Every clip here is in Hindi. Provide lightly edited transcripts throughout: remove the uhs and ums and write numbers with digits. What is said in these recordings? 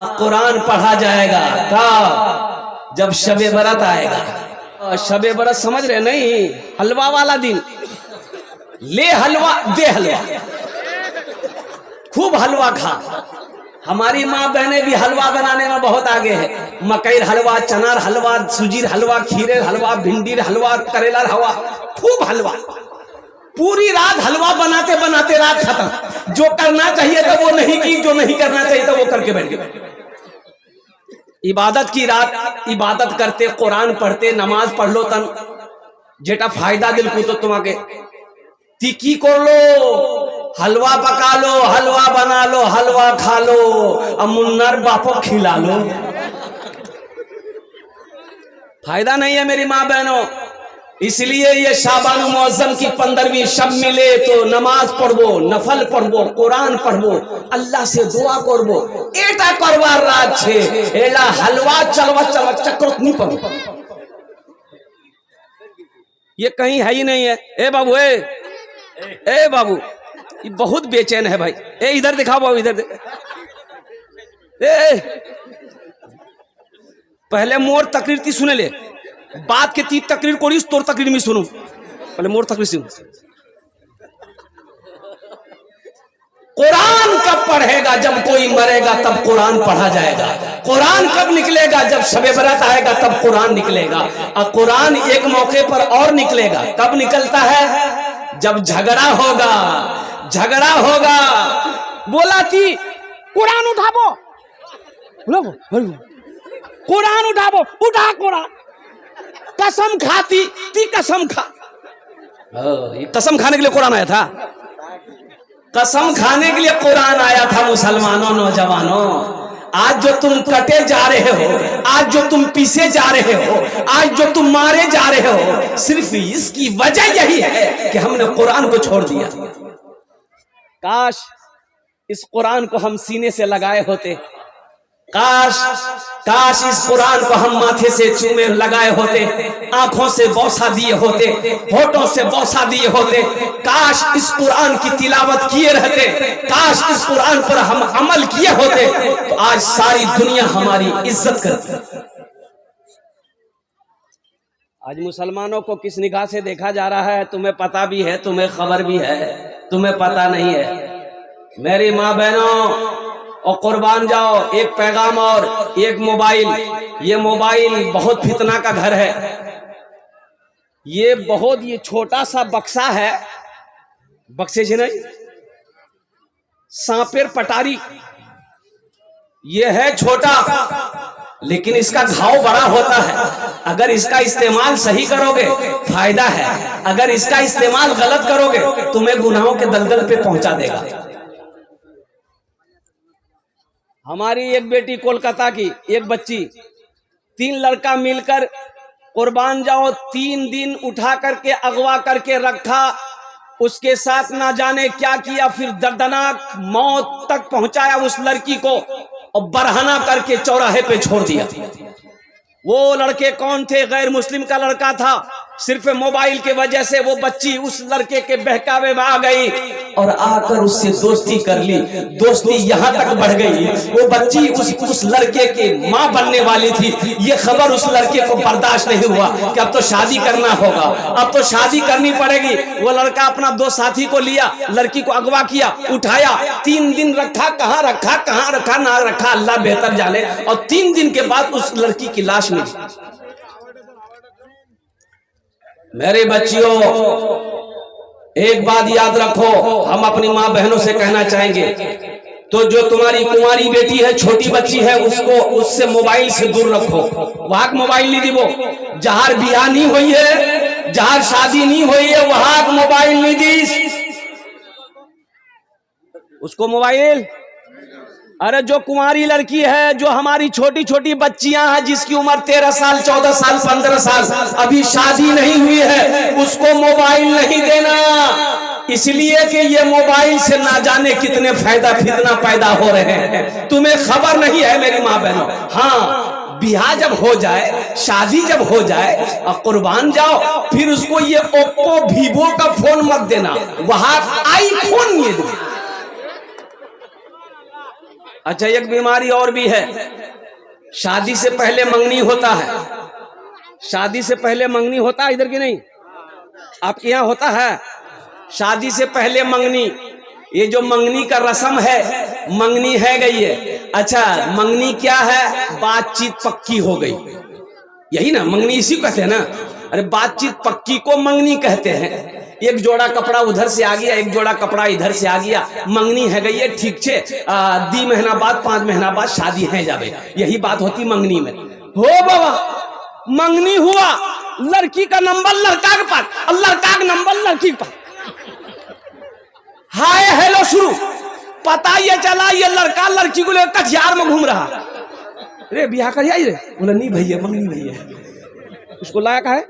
कुरान पढ़ा जाएगा कब? जब शबे बरत आएगा। शबे बरत समझ रहे नहीं? हलवा वाला दिन। ले हलवा दे हलवा, खूब हलवा खा। हमारी माँ बहनें भी हलवा बनाने में बहुत आगे है। मकई हलवा, चना हलवा, सूजी हलवा, खीरे हलवा, भिंडी हलवा, करेला हलवा, खूब हलवा। पूरी रात हलवा बनाते बनाते रात खत्म। जो करना चाहिए था वो नहीं की, जो नहीं करना चाहिए था वो करके बैठ गए। इबादत की रात इबादत करते, कुरान पढ़ते, नमाज पढ़ लो तन जेटा फायदा दिल को तो तुम्हारे ती कर लो, हलवा पका लो, हलवा बना लो, हलवा खा लो, अब मुन्नर बापो खिला लो। फायदा नहीं है मेरी माँ बहनों। इसलिए ये शाबान मुअज्जम की 15वीं शब मिले तो नमाज पढ़बो, नफल पढ़बो, कुरान पढ़बो, अल्लाह से दुआ करबो। एटा करवार रात छे, एला हलवा चलवा चलवा चक्कर नहीं पड़ो। ये कहीं है ही नहीं है। ए बाबू, ए बाबू, ये बहुत बेचैन है भाई। ए इधर दिखाओ बाबू, इधर पहले मोर तकरीर थी सुने ले, बात के ती तकरीर कोरिस तोर तकरीर में सुनो। पहले मोर तकरीर सुन। कुरान कब पढ़ेगा? जब कोई मरेगा तब कुरान पढ़ा जाएगा। कुरान कब निकलेगा? जब शबे बरात आएगा तब कुरान निकलेगा। और कुरान एक मौके पर और निकलेगा। कब निकलता है? जब झगड़ा होगा। झगड़ा होगा, बोला थी कुरान उठाबो, कुरान उठाबो, उठा कुरान। कसम खाती थी, कसम खा। कसम खाने के लिए कुरान आया था। कसम खाने के लिए कुरान आया था। मुसलमानों, नौजवानों, आज जो तुम कटे जा रहे हो, आज जो तुम पीसे जा रहे हो, आज जो तुम मारे जा रहे हो, सिर्फ इसकी वजह यही है कि हमने कुरान को छोड़ दिया। काश इस कुरान को हम सीने से लगाए होते। काश इस कुरान को हम माथे से चूमे लगाए होते, आंखों से बौसा दिए होते, होठों से बौसा दिए होते। काश इस कुरान की तिलावत किए रहते, काश इस कुरान पर हम अमल किए होते, तो आज सारी दुनिया हमारी इज्जत करती। आज मुसलमानों को किस निगाह से देखा जा रहा है तुम्हें पता भी है, तुम्हें खबर भी है, तुम्हें पता नहीं है। मेरी माँ बहनों, और कुर्बान जाओ, एक पैगाम और एक मोबाइल। ये मोबाइल बहुत फितना का घर है। ये छोटा सा बक्सा है, बक्से से नहीं, सांपेर पटारी। ये है छोटा, लेकिन इसका घाव बड़ा होता है। अगर इसका इस्तेमाल सही करोगे फायदा है, अगर इसका इस्तेमाल गलत करोगे तुम्हें गुनाहों के दलदल पे पहुंचा देगा। हमारी एक बेटी कोलकाता की, एक बच्ची, 3 लड़का मिलकर कुर्बान जाओ 3 दिन उठा करके अगवा करके रखा, उसके साथ ना जाने क्या किया, फिर दर्दनाक मौत तक पहुंचाया उस लड़की को और बरहना करके चौराहे पे छोड़ दिया। वो लड़के कौन थे? गैर मुस्लिम का लड़का था। सिर्फ मोबाइल के वजह से वो बच्ची उस लड़के के बहकावे में आ गई और आकर उससे दोस्ती कर ली। दोस्ती यहाँ तक बढ़ गई, वो बच्ची उस लड़के के माँ बनने वाली थी। ये खबर उस लड़के को बर्दाश्त नहीं हुआ कि अब तो शादी करना होगा, अब तो शादी करनी पड़ेगी। वो लड़का अपना 2 साथी को लिया, लड़की को अगवा किया, उठाया, 3 दिन रखा, कहाँ रखा ना रखा अल्लाह बेहतर जाने। और 3 दिन के बाद उस लड़की की लाश मिली। मेरे बच्चियों, एक बात याद रखो, हम अपनी माँ बहनों से कहना चाहेंगे, तो जो तुम्हारी कुंवारी बेटी है, छोटी बच्ची है, उससे मोबाइल से दूर रखो। वहां मोबाइल नहीं दीबो। जहां बियाह नहीं हुई है, जहां शादी नहीं हुई है, वहां मोबाइल नहीं दी उसको मोबाइल। अरे जो कुंवारी लड़की है, जो हमारी छोटी छोटी बच्चियां हैं, जिसकी उम्र 13 साल, 14 साल, 15 साल, अभी शादी नहीं हुई है, उसको मोबाइल नहीं देना। इसलिए कि ये मोबाइल से ना जाने कितने फायदा फितना पैदा हो रहे हैं, तुम्हें खबर नहीं है मेरी माँ बहनों। हाँ, बियाह जब हो जाए, शादी जब हो जाए और कुर्बान जाओ, फिर उसको ये ओप्पो, वीवो का फोन मत देना, वहां आईफोन ये दो। अच्छा, एक बीमारी और भी है, शादी से पहले मंगनी होता है। शादी से पहले मंगनी होता है इधर की नहीं, आपके यहाँ होता है शादी से पहले मंगनी। ये जो मंगनी का रस्म है, मंगनी है गई है। अच्छा, मंगनी क्या है? बातचीत पक्की हो गई, यही ना मंगनी, इसी को कहते हैं ना। अरे बातचीत पक्की को मंगनी कहते हैं। एक जोड़ा कपड़ा उधर से आ गया, एक जोड़ा कपड़ा इधर से आ गया, मंगनी है गई है, ठीक छे। 2 महीना बाद 5 महीना बाद शादी है जावे, यही बात होती मंगनी में। हो बाबा, मंगनी हुआ, लड़की का नंबर लड़का के पास और लड़का का नंबर लड़की के पास, हाय हेलो शुरू। पता ये चला ये लड़का लड़की को लेकर कटिहार में घूम रहा। अरे ब्याह कर आई रे, बोला नहीं भैया, मंगनी भैया। उसको लाया का है,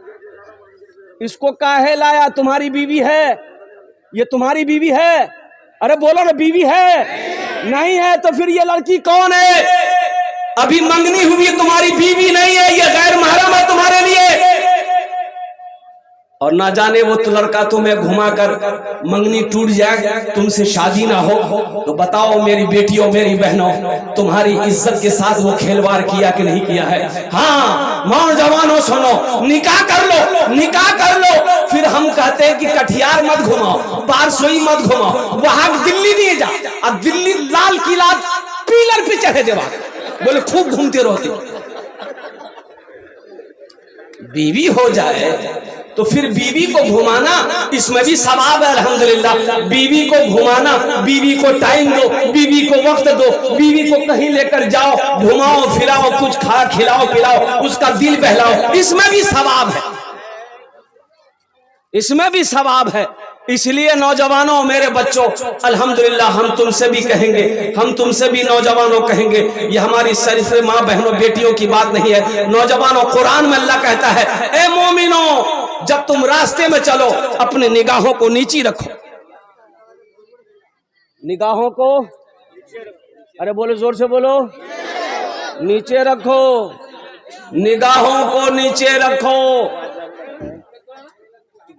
इसको काहे लाया? तुम्हारी बीवी है, ये तुम्हारी बीवी है। अरे बोलो ना, बीवी है नहीं है तो फिर ये लड़की कौन है? अभी मंगनी हुई, तुम्हारी बीवी नहीं है, ये गैर महरम है तुम्हारे लिए। और ना जाने वो तो लड़का तुम्हें घुमाकर मंगनी टूट जाए, तुमसे शादी ना हो। तो बताओ मेरी बेटियों, मेरी बहनों, तुम्हारी इज्जत के साथ वो खेलवाड़ किया कि नहीं किया है? हाँ, नौजवानों सुनो, निकाह कर लो, निकाह कर लो। फिर हम कहते हैं कि कटिहार मत घुमाओ, बारसोई मत घुमाओ, वहां दिल्ली नहीं जा। अब दिल्ली लाल किला पिलर पे चढ़े देवा, बोले खूब घूमते रहते। बीवी हो जाए तो फिर बीवी को घुमाना, इसमें भी सवाब है अल्हम्दुलिल्लाह। बीवी को घुमाना, बीवी को टाइम दो, बीवी को वक्त दो, बीवी को कहीं लेकर जाओ, घुमाओ फिराओ, कुछ खा खिलाओ पिलाओ, उसका दिल बहलाओ, इसमें भी सवाब है, इसमें भी सवाब है। इसलिए नौजवानों, मेरे बच्चों, अल्हम्दुलिल्लाह हम तुमसे भी कहेंगे, हम तुमसे भी नौजवानों कहेंगे, ये हमारी शरीफ माँ बहनों बेटियों की बात नहीं है। नौजवानों, कुरान में अल्लाह कहता है, ए मोमिनो, जब तुम रास्ते में चलो अपने निगाहों को नीची रखो। निगाहों को, अरे बोलो जोर से बोलो, नीचे रखो, निगाहों को नीचे रखो।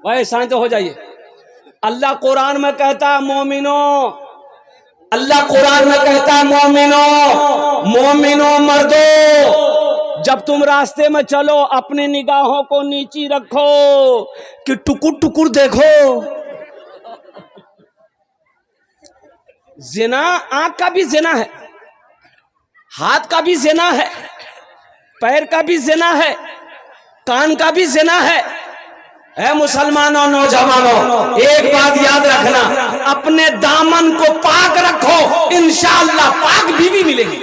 भाई शांत हो जाइए। अल्लाह कुरान में कहता है मोमिनो, अल्लाह कुरान में कहता है मोमिनो, मोमिनो मर्दो, जब तुम रास्ते में चलो अपनी निगाहों को नीची रखो कि टुकुर टुकुर देखो। जिना आंख का भी जिना है, हाथ का भी जिना है, पैर का भी जिना है, कान का भी जिना है। है मुसलमानों, नौजवानों, एक बात याद रखना, अपने दामन को पाक रखो, इंशाअल्लाह पाक बीवी मिलेगी।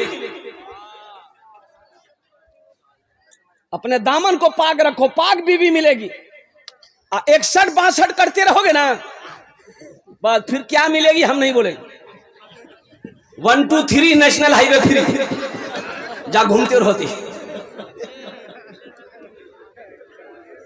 अपने दामन को पाक रखो, पाक बीवी मिलेगी। 61-62 करते रहोगे ना, बस फिर क्या मिलेगी हम नहीं बोलेंगे। 1 2 3 नेशनल हाईवे फ्री, जा घूमते रहती।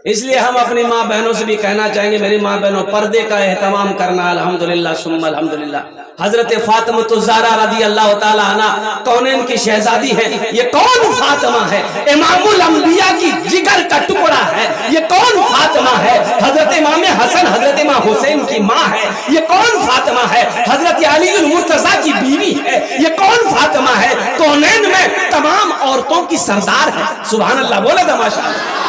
इसलिए हम अपनी माँ बहनों से भी कहना चाहेंगे, मेरी माँ बहनों, पर्दे का एहतमाम करना। अल्हम्दुलिल्लाह सुम्मा अल्हम्दुलिल्लाह। हजरत फातिमा ज़हरा रज़ी अल्लाह ताला अन्हा कौनैन की शहजादी है। ये कौन फातिमा है? इमामुल अंबिया की जिगर का टुकड़ा है। ये कौन फातिमा है? हजरत इमाम हसन, हजरत इमाम हुसैन की माँ है। ये कौन फातिमा है? हजरत अली मुर्तजा की बीवी है। ये कौन फातिमा है? कौनैन में तमाम औरतों की सरदार है। सुभान अल्लाह, बोले तो माशाअल्लाह।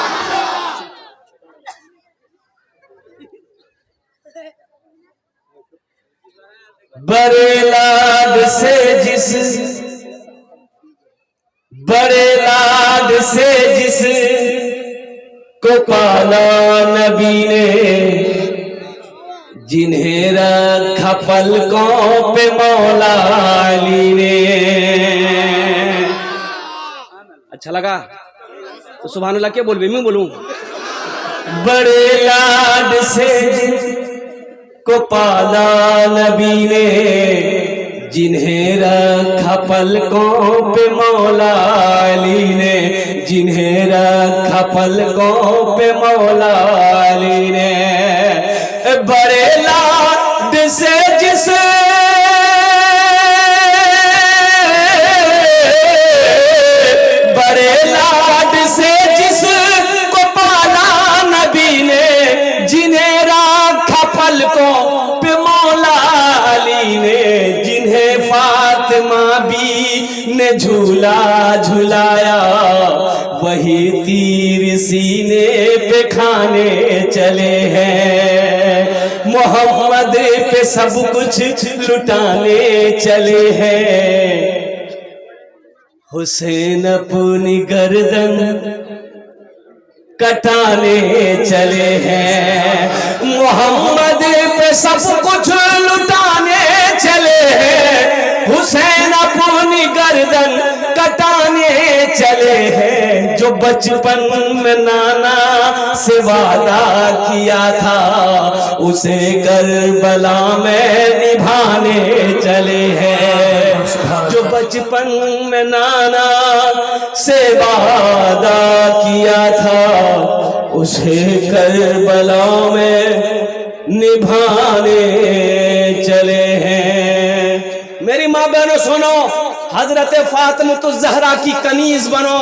बड़े लाड से जिस, बड़े लाड से जिस को पाला नबी ने, जिन्हें रखा पलकों पे मौला अली ने। अच्छा लगा तो सुभान अल्लाह क्या बोल भी मैं बोलूं। बड़े लाड से जिस को पाला नबी ने, जिन्हें रखा पलकों पे मौला अली ने, जिन्हें रखा पलकों पे मौला अली ने। बड़े लाड से जिस, बड़े लाड से जिस को पाला नबी ने, जिन्हें रखा पलकों पे मौला अली ने, जिन्हें फातिमा भी झुलाया, वही तीर सीने पे खाने चले हैं। मोहम्मद पे सब कुछ लुटाने चले हैं। हुसैन अपनी गर्दन कटाने चले हैं। मोहम्मद पे सब कुछ लुटाने चले हैं। हुसैन अपनी गर्दन कटाने चले हैं। जो बचपन में नाना से वादा किया था, उसे करबला में निभाने चले हैं। जो बचपन में नाना से वादा किया था, उसे करबला में निभाने चले हैं। मेरी माँ बहनों सुनो, हजरत फातिमा ज़हरा की कनीज बनो।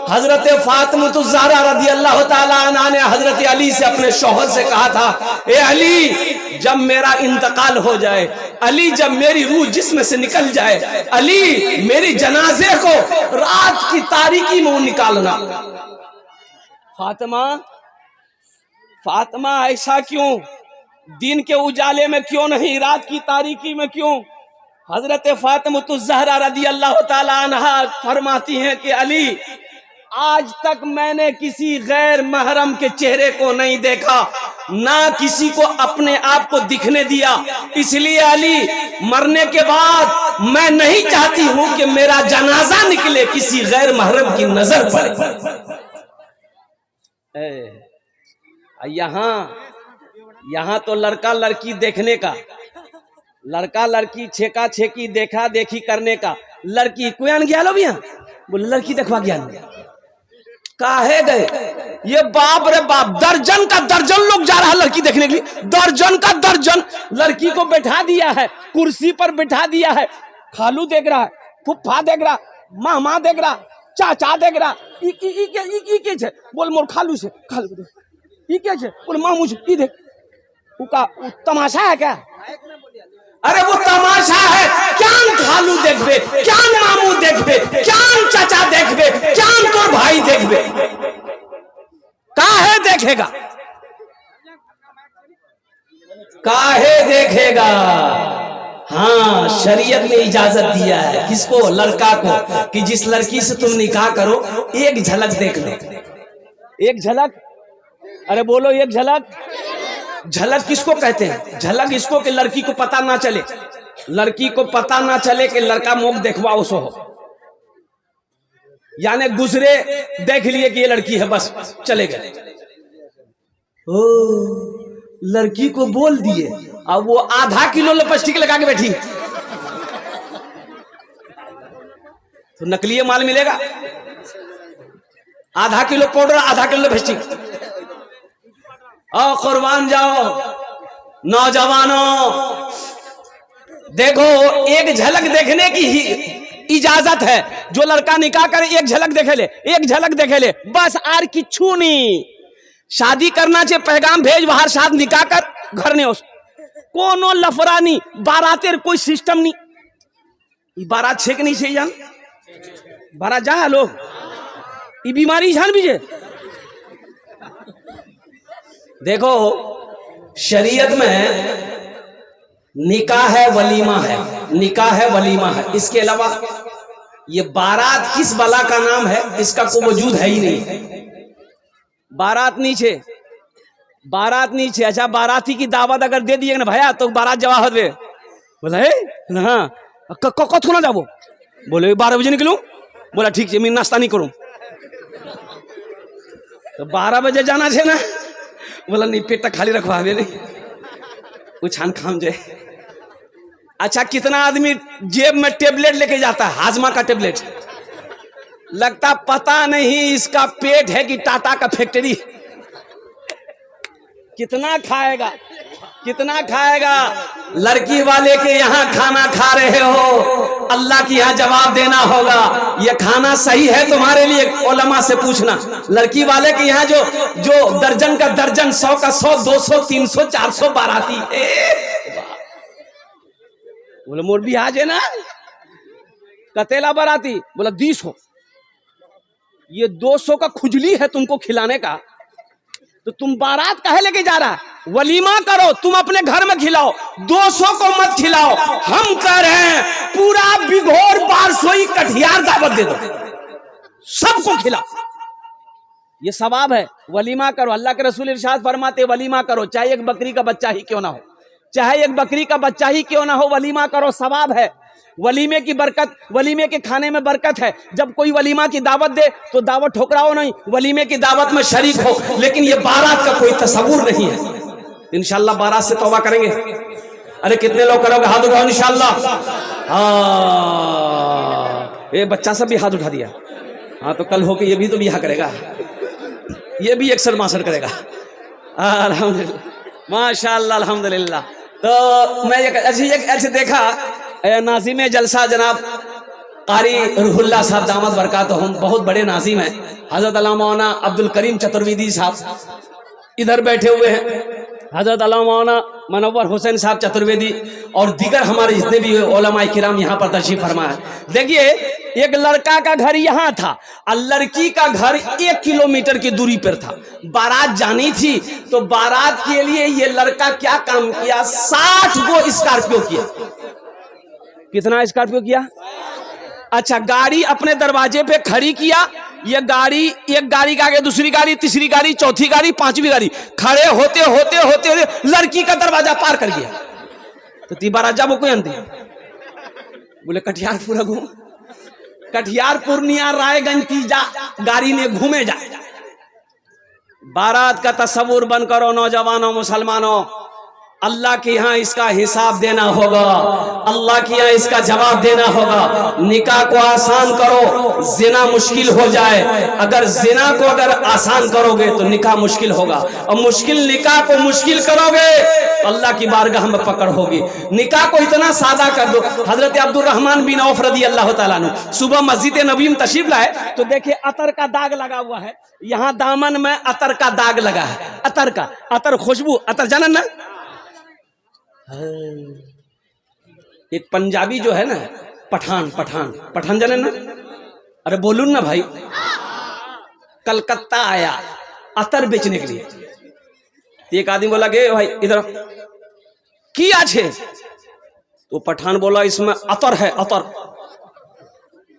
हजरत फातिमा ज़हरा रज़ी अल्लाह ताला अन्हा ने हजरत अली से अपने शौहर से कहा था, ए अली जब मेरा इंतकाल हो जाए, अली जब मेरी रूह जिस्म से निकल जाए, अली मेरी जनाजे को रात की तारीकी में निकालना। फातिमा फातिमा ऐसा क्यों? दिन के उजाले में क्यों नहीं, रात की तारीकी में क्यों? हजरत फातिमा ज़हरा रज़ी अल्लाह ताला अन्हा फरमाती हैं कि अली आज तक मैंने किसी गैर महरम के चेहरे को नहीं देखा, ना किसी को अपने आप को दिखने दिया। इसलिए अली मरने के बाद मैं नहीं चाहती हूं कि मेरा जनाजा निकले, किसी गैर महरम की नजर पड़े। यहाँ तो लड़का लड़की देखने का, लड़का लड़की छेका छेकी देखा देखी करने का। लड़की कोई अन गया लो भैया, बोले लड़की देखवा गया काहे गए? ये बाप रे बाप, दर्जन का दर्जन लोग जा रहा है लड़की देखने के लिए। दर्जन का दर्जन लड़की को बैठा दिया है, कुर्सी पर बैठा दिया है। खालू देख रहा है, फुफ्फा देख रहा, मामा देख रहा, चाचा देख रहा। के छे बोल मोर खालू से, खालू ई के छे बोल मामू से, ई देख उका तमाशा है क्या? अरे वो तमाशा है। क्या खालू देखबे, क्या मामू देखबे, क्या चाचा देखबे, क्या तोर भाई देखबे, काहे देखेगा, काहे देखेगा? हाँ, शरीयत ने इजाजत दिया है किसको? लड़का को, कि जिस लड़की से तुम निकाह करो एक झलक देख लो। एक झलक, अरे बोलो एक झलक। झलक किसको कहते हैं? झलक इसको कि लड़की को पता ना चले, लड़की को पता ना चले कि लड़का मुख देखवा उसो हो, यानी गुजरे देख लिए कि ये लड़की है, बस चले गए। ओ लड़की को बोल दिए, अब वो आधा किलो लिपस्टिक लगा के बैठी, तो नकली माल मिलेगा। आधा किलो पाउडर, आधा किलो लिपस्टिक। कुर्बान जाओ नौजवानों, देखो एक झलक देखने की ही इजाजत है। जो लड़का निकाह करे एक झलक देखे ले, एक झलक देखे ले, बस आर किच्छू नहीं। शादी करना चाहिए, पैगाम भेज बाहर, शादी निकाह कर घर ने उस कोनो लफड़ा नहीं, बारातेर कोई सिस्टम नहीं। बारात छेक नहीं से जान, बारात जा लोग, ये बीमारी जान बीजे। देखो शरीयत में निकाह है, वलीमा है, निकाह है, वलीमा है। इसके अलावा ये बारात किस बला का नाम है, इसका कोई वजूद है ही नहीं। बारात नीचे, बारात नीचे। अच्छा बाराती की दावत अगर दे दिए ना भैया तो बारात जवाब दे, बोला हाँ कत को ना जाबो, बोले 12 बजे निकलूं, बोला ठीक है मैं नाश्ता नहीं करूं, तो 12 बजे जाना है ना, बोला नहीं पेट खाली रखवा नहीं, वो छान खाम जाए। अच्छा कितना आदमी जेब में टेबलेट लेके जाता है, हाजमा का टेबलेट, लगता पता नहीं इसका पेट है कि टाटा का फैक्ट्री। कितना खाएगा, कितना खाएगा? लड़की वाले के यहाँ खाना खा रहे हो, अल्लाह के यहाँ जवाब देना होगा। ये खाना सही है तुम्हारे लिए, उलमा से पूछना। लड़की वाले के यहाँ जो दर्जन का दर्जन, 100 का 100, 200, 300, 400 बाराती, बोले मोर भी आज है ना, कतेला बाराती, बोला 200, ये 200 का खुजली है तुमको खिलाने का, तो तुम बारात काहे लेके जा रहा? वलीमा करो, तुम अपने घर में खिलाओ, 200 को मत खिलाओ। हम कह रहे हैं पूरा बिघोर बारसोई कटिहार दावत दे दो, सबको खिलाओ, ये सवाब है। वलीमा करो, अल्लाह के रसूल इरशाद फरमाते वलीमा करो, चाहे एक बकरी का बच्चा ही क्यों ना हो, चाहे एक बकरी का बच्चा ही क्यों ना हो, वलीमा करो, सवाब है। वलीमे की बरकत, वलीमे के खाने में बरकत है। जब कोई वलीमा की दावत दे तो दावत ठुकराओ नहीं, वलीमे की दावत में शरीक हो, लेकिन ये बारात का कोई तस्वुर नहीं है। इंशाल्लाह बारात से तौबा करेंगे। अरे कितने लोग करोगे? हाथ उठाओ इंशाल्लाह। ये बच्चा सब भी हाथ उठा दिया। हाँ, तो कल होके ये भी तो बियाह करेगा, ये भी एकसर मासर करेगा। अल्हम्दुलिल्लाह, माशाअल्लाह, अल्हम्दुलिल्लाह। तो मैं ऐसे देखा नाज़िम जलसा जनाब कारी रूहुल्लाह साहब दामद बरकातहुम, बहुत बड़े नाज़िम हैं, हजरत अल्लामा मौलाना अब्दुल करीम चतुर्वेदी साहब इधर बैठे हुए हैं, हजरत अल्लामा मौलाना मनव्वर हुसैन साहब चतुर्वेदी और दीगर हमारे जितने भी उलमाए किराम यहाँ पर तशरीफ फरमा है। देखिए, एक लड़का का घर यहाँ था और लड़की का घर 1 किलोमीटर की दूरी पर था। बारात जानी थी, तो बारात के लिए ये लड़का क्या काम किया, 60 गो स्कॉर्पियो किया। कितना स्कॉर्पियो किया? अच्छा, गाड़ी अपने दरवाजे पे खड़ी किया। ये गाड़ी, एक गाड़ी के आगे दूसरी गाड़ी, तीसरी गाड़ी, चौथी गाड़ी, 5वीं गाड़ी, खड़े होते होते होते लड़की का दरवाजा पार कर गया। तो ती बारात जाबो कोई अंती? बोले कटिहार पूरा घूम, कटिहार पूर्णिया रायगंज की जा गाड़ी ने घूमे जा। बारात का तस्वुर बन करो नौजवानों, मुसलमानों, अल्लाह के यहाँ इसका हिसाब देना होगा, अल्लाह के यहाँ इसका जवाब देना होगा। निकाह को आसान करो, जिना मुश्किल हो जाए। अगर जिना को अगर आसान करोगे तो निकाह मुश्किल होगा, और मुश्किल निकाह को मुश्किल करोगे तो अल्लाह की बारगाह में पकड़ होगी। निकाह को इतना सादा कर दो। हजरत अब्दुल रहमान बिन औफ रदी अल्लाह तआला अन्हु सुबह मस्जिद नबी में तशरीफ लाए, तो देखिए अतर का दाग लगा हुआ है, यहाँ दामन में अतर का दाग लगा है। अतर का, अतर खुशबू, अतर जानन ना। एक पंजाबी जो है ना, पठान जाने ना, अरे बोलून ना भाई, कलकत्ता आया अतर बेचने के लिए। एक आदमी बोला गे भाई इधर की आछे, तो पठान बोला इसमें अतर है, अतर।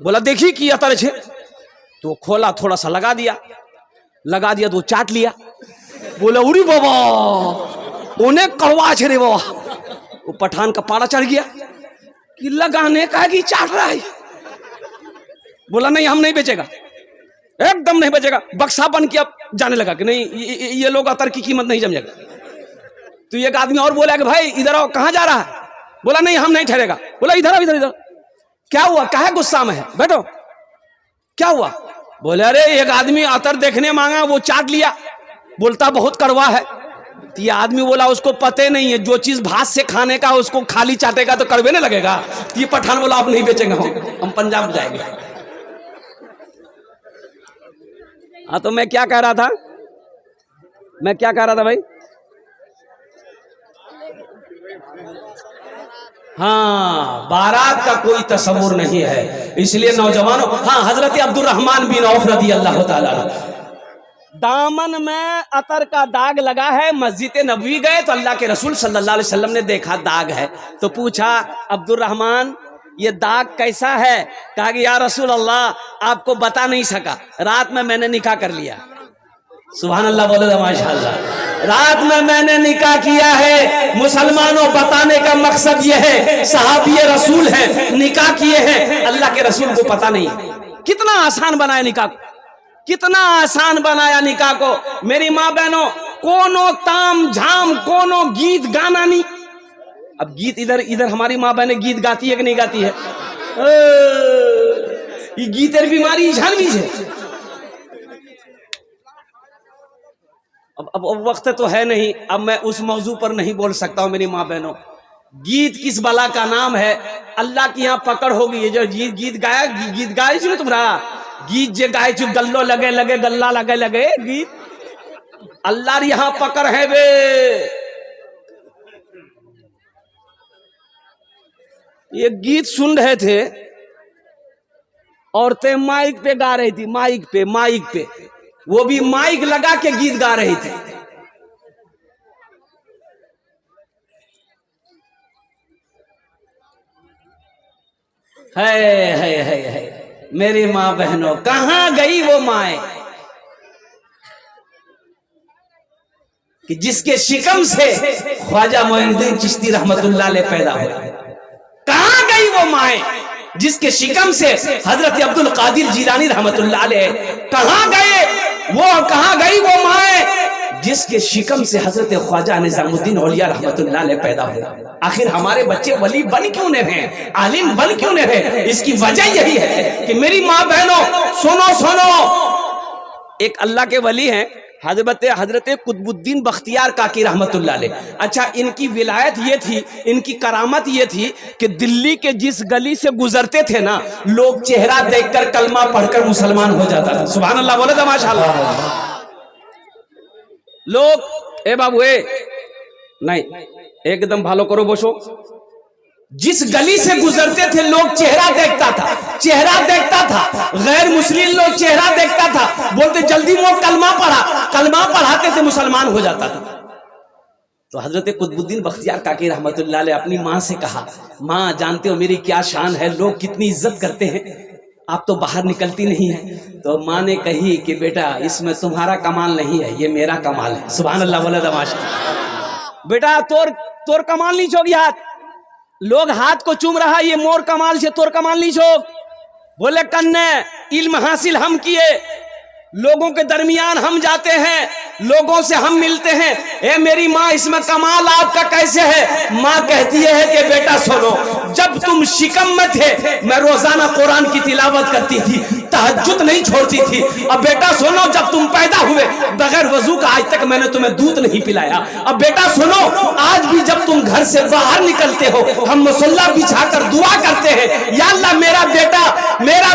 बोला देखी की अतर है, तो खोला, थोड़ा सा लगा दिया तो चाट लिया। बोला उरी बाबा उन्हें कड़वा छे रे बाबा। वो पठान का पारा चढ़ गया कि लगाने का कि चाट रहा है। बोला नहीं, हम नहीं बेचेगा, एकदम नहीं बेचेगा। बक्सा बन के अब जाने लगा कि नहीं, ये लोग अतर की कीमत नहीं समझेगा। तो एक आदमी और बोला कि भाई इधर आओ, कहाँ जा रहा है? बोला नहीं, हम नहीं ठहरेगा। बोला इधर आओ, इधर। क्या हुआ, काहे गुस्सा में है, बैठो, क्या हुआ? बोले अरे एक आदमी अतर देखने मांगा, वो चाट लिया, बोलता बहुत कड़वा है। ये आदमी बोला उसको पते नहीं है, जो चीज भात से खाने का उसको खाली चाटेगा तो कड़वे नहीं लगेगा। ये पठान बोला आप नहीं बेचेंगे, हम पंजाब जाएंगे। हाँ, तो मैं क्या कह रहा था भाई? हाँ, बारात का कोई तस्वुर नहीं है, इसलिए नौजवानों, हाँ, हजरत अब्दुल रहमान बिन औफ रदी अल्लाह तआला अन्हु दामन में अतर का दाग लगा है। मस्जिद नबवी गए तो अल्लाह के रसूल सल्लल्लाहु अलैहि वसल्लम ने देखा दाग है, तो पूछा अब्दुल रहमान ये दाग कैसा है? कहा कि या रसूल अल्लाह आपको बता नहीं सका, रात में मैंने निकाह कर लिया। सुभान अल्लाह बोले तो माशाअल्लाह, रात में मैंने निकाह किया है। मुसलमानों, बताने का मकसद ये है सहाबी रसूल है, निकाह किए हैं, अल्लाह के रसूल को पता नहीं। कितना आसान बनाया निकाह को, कितना आसान बनाया निकाह को। मेरी माँ बहनों, कोनो ताम झाम, कोनो गीत गाना नहीं। अब गीत इधर हमारी माँ बहनें गीत गाती है कि नहीं गाती है? ये गीतेर बीमारी झानवी है। अब वक्त तो है नहीं, अब मैं उस मौजू पर नहीं बोल सकता हूँ। मेरी माँ बहनों, गीत किस बला का नाम है, अल्लाह की यहाँ पकड़ होगी। ये जो गीत गाए ना तुम्हारा, गीत जे गाय चु गल्लो लगे गल्ला लगे गीत, अल्लाह यहाँ पकड़ है बे। ये गीत सुन रहे थे, औरतें माइक पे गा रही थी, माइक पे वो भी माइक लगा के गीत गा रही थी। है मेरी माँ बहनों, कहां गई वो माए कि जिसके शिकम से ख्वाजा मोइनुद्दीन चिश्ती रहमतुल्लाह अलैह पैदा हुए। कहां गई वो माए जिसके शिकम से हजरत अब्दुल कादिर जिलानी रहमतुल्लाह अलैह, कहां गए वो, कहां गई वो माए जिसके शिकम से हजरत ख्वाजा निजामुद्दीन औलिया रहमतुल्लाह अलैह पैदा हुए। आखिर हमारे बच्चे वली बन क्यों नहीं रहे, आलिम बन क्यों नहीं रहे? इसकी वजह यही है कि मेरी माँ बहनों सुनो, एक अल्लाह के वली हैं हजरत कुतुबुद्दीन बख्तियार काकी रहमतुल्लाह अलैह। अच्छा, इनकी विलायत ये थी, इनकी करामत ये थी कि दिल्ली के जिस गली से गुजरते थे ना, लोग चेहरा देखकर कलमा पढ़कर मुसलमान हो जाता था। सुभान अल्लाह बोले तो माशाअल्लाह। लोग ए बाबू नहीं, एकदम भालो करो बोशो। जिस गली से गुजरते थे लोग चेहरा देखता था, गैर मुस्लिम लोग चेहरा देखता था, बोलते जल्दी वो कलमा पढ़ाते थे, मुसलमान हो जाता था। तो हजरत कुतुबुद्दीन बख्तियार काकी रहमतुल्लाह अलैह अपनी माँ से कहा, माँ जानते हो मेरी क्या शान है, लोग कितनी इज्जत करते हैं, आप तो बाहर निकलती नहीं है। तो माँ ने कही कि बेटा इसमें तुम्हारा कमाल नहीं है, ये मेरा कमाल है। सुभान अल्लाह बोले तमाशा। बेटा तोर कमाल नहीं छोगी, लोग हाथ को चूम रहा, ये मोर कमाल से तोर कमाल नहीं छोक। बोले कन्ने इल्म हासिल हम किए, लोगों के दरमियान हम जाते हैं, लोगों से हम मिलते हैं। ए मेरी माँ इसमें कमाल आपका कैसे है? माँ कहती है कि बेटा सुनो, जब तुम शिकम में थे मैं रोजाना कुरान की तिलावत करती थी, तहज्जुद नहीं छोड़ती थी। अब बेटा सुनो, जब तुम पैदा हुए बगैर वजू का आज तक मैंने तुम्हें दूध नहीं पिलाया। अब बेटा सुनो, आज भी जब तुम घर से बाहर निकलते हो हम मुसल्ला बिछाकर दुआ करते हैं, या अल्लाह मेरा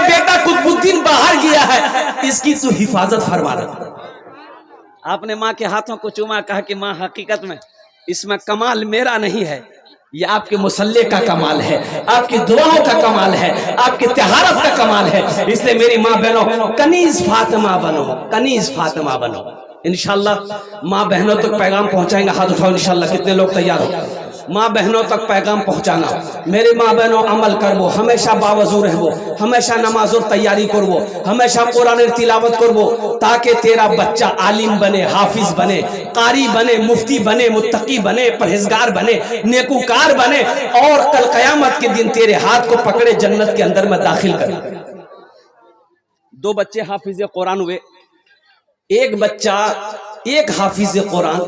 बेटा कुतुबुद्दीन बाहर गया है, इसकी तू हिफाजत फरमाना। आपने माँ के हाथों को चूमा, कहा कि माँ हकीकत में इसमें कमाल मेरा नहीं है, ये आपके मुसल्ले का कमाल है, आपकी दुआओं का कमाल है, आपकी तहारत का कमाल है। इसलिए मेरी माँ बहनों कनीज फातिमा बनो। इंशाल्लाह माँ बहनों तक पैगाम पहुंचाएंगे। हाथ उठाओ इंशाल्लाह, कितने लोग तैयार हो? माँ बहनों तक पैगाम पहुंचाना। मेरे माँ बहनों अमल करबो, हमेशा बावजू रहबो, हमेशा नमाजों तैयारी करबो, हमेशा कुरान तिलावत करबो, ताकि तेरा बच्चा आलिम बने, हाफिज बने, कारी बने, मुफ्ती बने, मुत्तकी बने, परहेजगार बने, नेकूकार बने, और कल कयामत के दिन तेरे हाथ को पकड़े जन्नत के अंदर में दाखिल कर। 2 बच्चे हाफिज कुरान हुए, एक बच्चा एक हाफिज कुरान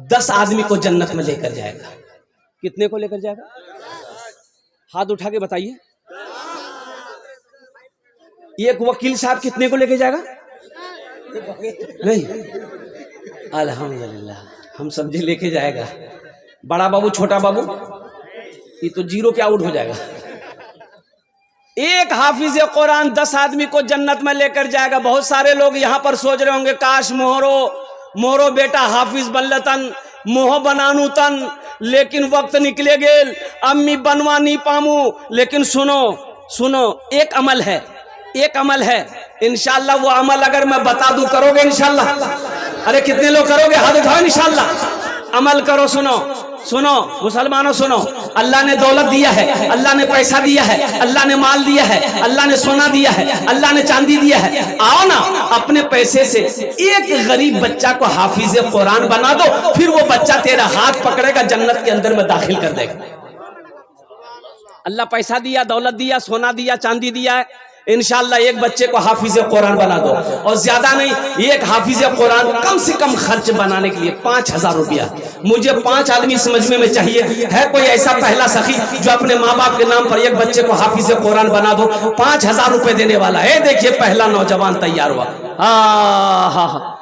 10 आदमी को जन्नत में लेकर जाएगा। कितने को लेकर जाएगा? हाथ उठा के बताइए। एक वकील साहब कितने को लेकर जाएगा? नहीं, अल्हम्दुलिल्लाह हम समझे लेके जाएगा। बड़ा बाबू छोटा बाबू ये तो 0 पे आउट हो जाएगा। एक हाफिज कुरान 10 आदमी को जन्नत में लेकर जाएगा। बहुत सारे लोग यहाँ पर सोच रहे होंगे काश मोहरो बेटा हाफिज बनलतन, मोह बनानू तन, लेकिन वक्त निकले गेल, अम्मी बनवा नहीं पामू। लेकिन सुनो एक अमल है इंशाल्लाह, वो अमल अगर मैं बता दूं करोगे इंशाल्लाह? अरे कितने लोग करोगे? हाथ उठाओ इंशाल्लाह। अमल करो। सुनो मुसलमानों सुनो, अल्लाह ने दौलत दिया है, अल्लाह ने पैसा दिया है, अल्लाह ने माल दिया है, अल्लाह ने सोना दिया है, अल्लाह ने चांदी दिया है। आओ ना अपने पैसे से एक गरीब बच्चा को हाफिज कुरान बना दो, फिर वो बच्चा तेरा हाथ पकड़ेगा, जन्नत के अंदर में दाखिल कर देगा। अल्लाह पैसा दिया, दौलत दिया, सोना दिया, चांदी दिया है, इंशाल्लाह एक बच्चे को हाफिज कुरान बना दो। और ज्यादा नहीं, एक हाफिज कुरान कम से कम खर्च बनाने के लिए 5000 रुपया। मुझे 5 आदमी इस मजमे में चाहिए। है कोई ऐसा पहला सखी जो अपने माँ बाप के नाम पर एक बच्चे को हाफिज कुरान बना दो? 5000 रुपए देने वाला है। देखिए पहला नौजवान तैयार हुआ। हाँ,